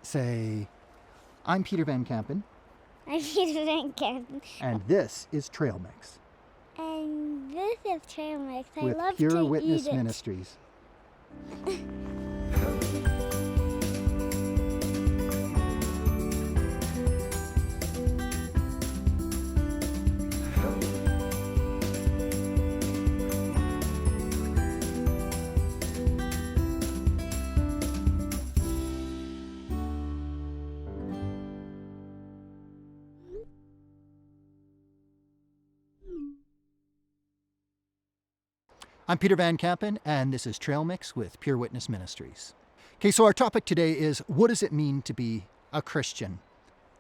Say, I'm Peter Van Kampen. I'm Peter Van Kampen. And this is Trail Mix. And this is Trail Mix. I with love Pure to Witness eat it. Ministries. I'm Peter Van Kampen, and this is Trail Mix with Pure Witness Ministries. Okay, so our topic today is, what does it mean to be a Christian?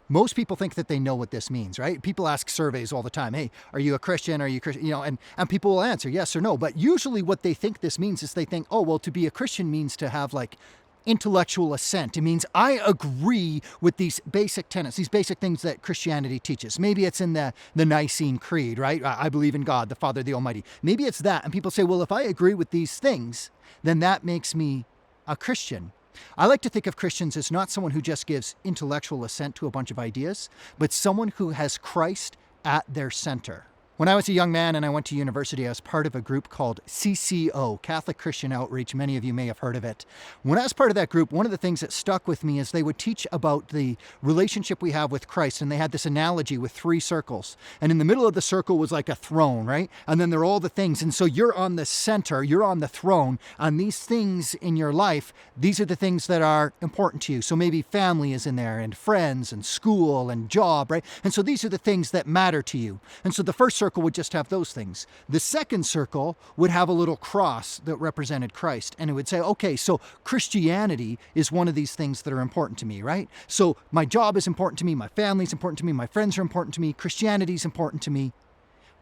Most people think that they know what this means, right? People ask surveys all the time, hey, are you a Christian? Are you Christian? And people will answer yes or no. But usually what they think this means is they think, oh, well, to be a Christian means to have like intellectual assent. It means I agree with these basic tenets, these basic things that Christianity teaches. Maybe it's in the Nicene Creed, right? I believe in God, the Father, the Almighty. Maybe it's that. And people say, well, if I agree with these things, then that makes me a Christian. I like to think of Christians as not someone who just gives intellectual assent to a bunch of ideas, but someone who has Christ at their center. When I was a young man and I went to university, I was part of a group called CCO, Catholic Christian Outreach. Many of you may have heard of it. When I was part of that group, one of the things that stuck with me is they would teach about the relationship we have with Christ. And they had this analogy with 3 circles. And in the middle of the circle was like a throne, right? And then there are all the things. And so you're on the center, you're on the throne. And these things in your life, these are the things that are important to you. So maybe family is in there, and friends, and school, and job, right? And so these are the things that matter to you. And so the first circle would just have those things. The second circle would have a little cross that represented Christ. And it would say, okay, so Christianity is one of these things that are important to me, right? So my job is important to me, my family is important to me, my friends are important to me, Christianity is important to me,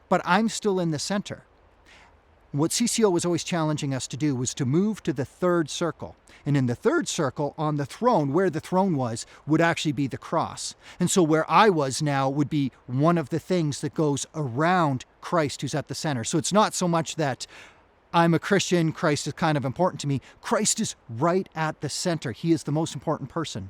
but I'm still in the center. What CCO was always challenging us to do was to move to the third circle. And in the third circle, on the throne, where the throne was, would actually be the cross. And so where I was now would be one of the things that goes around Christ, who's at the center. So it's not so much that I'm a Christian, Christ is kind of important to me. Christ is right at the center. He is the most important person.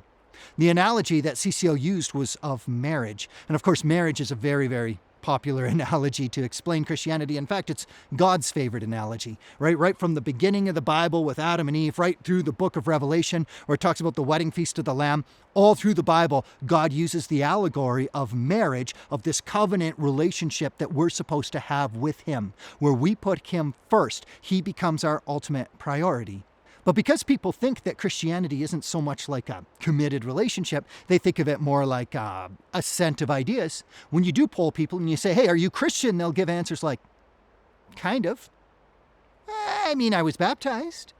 The analogy that CCO used was of marriage. And of course, marriage is a very, very popular analogy to explain Christianity. In fact, it's God's favorite analogy, right? Right from the beginning of the Bible with Adam and Eve, right through the book of Revelation, where it talks about the wedding feast of the Lamb, all through the Bible, God uses the allegory of marriage, of this covenant relationship that we're supposed to have with Him, where we put Him first. He becomes our ultimate priority. But because people think that Christianity isn't so much like a committed relationship, they think of it more like a assent of ideas. When you do poll people and you say, hey, are you Christian? They'll give answers like, kind of. I mean, I was baptized.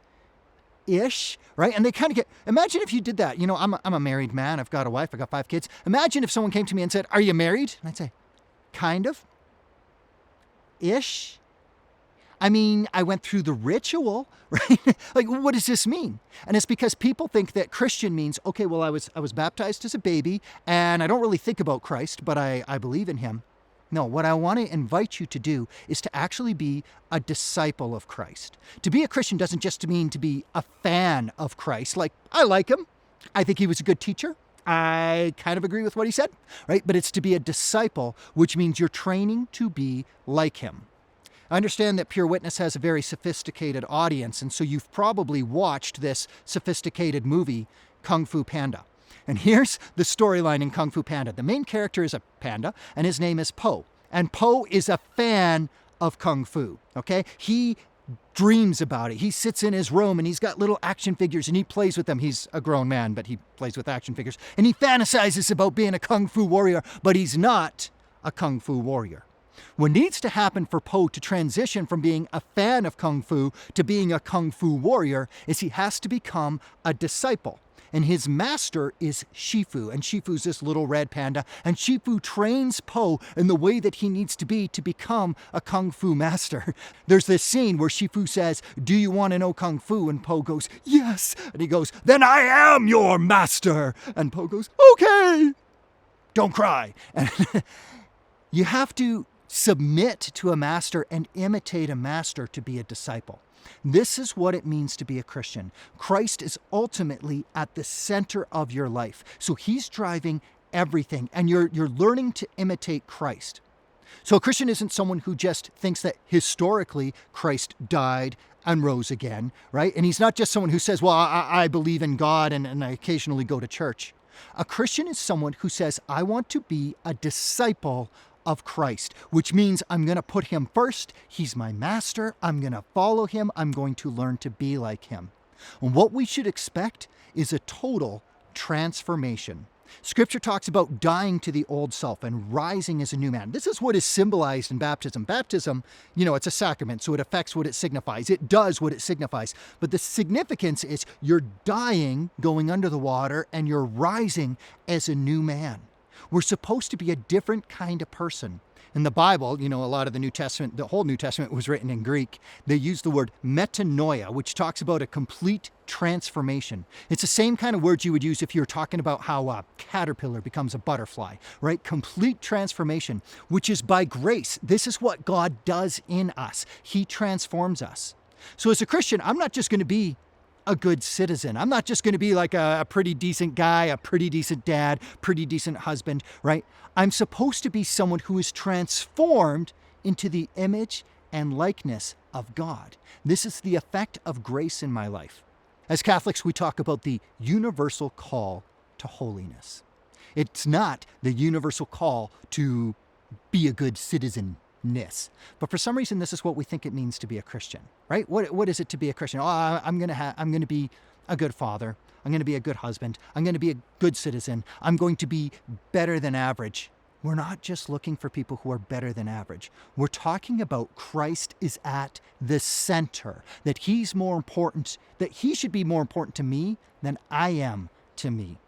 Ish, right? And they kind of get, imagine if you did that. You know, I'm a married man. I've got a wife. I've got 5 kids. Imagine if someone came to me and said, are you married? And I'd say, kind of. Ish. I mean, I went through the ritual, right? Like, what does this mean? And it's because people think that Christian means, okay, well, I was baptized as a baby, and I don't really think about Christ, but I believe in Him. No, what I want to invite you to do is to actually be a disciple of Christ. To be a Christian doesn't just mean to be a fan of Christ. Like, I like Him. I think He was a good teacher. I kind of agree with what He said, right? But it's to be a disciple, which means you're training to be like Him. I understand that Pure Witness has a very sophisticated audience, and so you've probably watched this sophisticated movie, Kung Fu Panda. And here's the storyline in Kung Fu Panda. The main character is a panda, and his name is Po. And Po is a fan of Kung Fu, okay? He dreams about it. He sits in his room, and he's got little action figures, and he plays with them. He's a grown man, but he plays with action figures. And he fantasizes about being a Kung Fu warrior, but he's not a Kung Fu warrior. What needs to happen for Po to transition from being a fan of Kung Fu to being a Kung Fu warrior is he has to become a disciple. And his master is Shifu. And Shifu's this little red panda. And Shifu trains Po in the way that he needs to become a Kung Fu master. There's this scene where Shifu says, do you want to know Kung Fu? And Po goes, yes. And he goes, then I am your master. And Po goes, okay. Don't cry. And you have to submit to a master and imitate a master to be a disciple. This is what it means to be a Christian. Christ is ultimately at the center of your life. So he's driving everything, and you're learning to imitate Christ. So a Christian isn't someone who just thinks that historically Christ died and rose again, right? And he's not just someone who says, well, I believe in God and I occasionally go to church. A Christian is someone who says, I want to be a disciple of Christ, which means I'm going to put him first. He's my master. I'm going to follow him. I'm going to learn to be like him. And what we should expect is a total transformation. Scripture talks about dying to the old self and rising as a new man. This is what is symbolized in baptism. Baptism, it's a sacrament, so it affects what it signifies. It does what it signifies. But the significance is you're dying, going under the water, and you're rising as a new man. We're supposed to be a different kind of person. In the Bible, a lot of the New Testament, the whole New Testament was written in Greek. They use the word metanoia, which talks about a complete transformation. It's the same kind of words you would use if you're talking about how a caterpillar becomes a butterfly, right? Complete transformation, which is by grace. This is what God does in us. He transforms us. So as a Christian, I'm not just going to be a good citizen. I'm not just going to be like a pretty decent guy, a pretty decent dad, pretty decent husband, right? I'm supposed to be someone who is transformed into the image and likeness of God. This is the effect of grace in my life. As Catholics, we talk about the universal call to holiness. It's not the universal call to be a good citizen. But for some reason, this is what we think it means to be a Christian, right? What is it to be a Christian? I'm going to be a good father. I'm going to be a good husband. I'm going to be a good citizen. I'm going to be better than average. We're not just looking for people who are better than average. We're talking about Christ is at the center, that he's more important, that he should be more important to me than I am to me.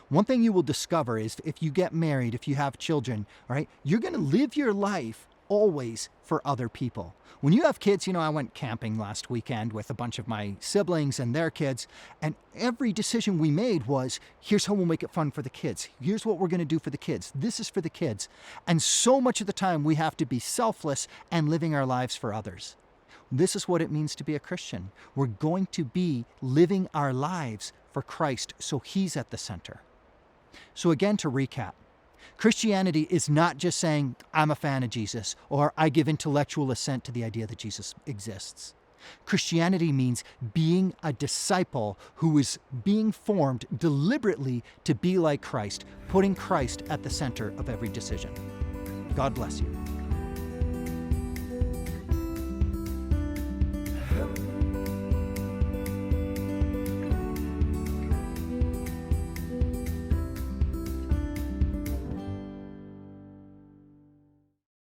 One thing you will discover is if you get married, if you have children, right, you're going to live your life always for other people. When you have kids, I went camping last weekend with a bunch of my siblings and their kids, and every decision we made was, here's how we'll make it fun for the kids. Here's what we're going to do for the kids. This is for the kids. And so much of the time we have to be selfless and living our lives for others. This is what it means to be a Christian. We're going to be living our lives for Christ, so he's at the center. So again, to recap, Christianity is not just saying, I'm a fan of Jesus, or I give intellectual assent to the idea that Jesus exists. Christianity means being a disciple who is being formed deliberately to be like Christ, putting Christ at the center of every decision. God bless you.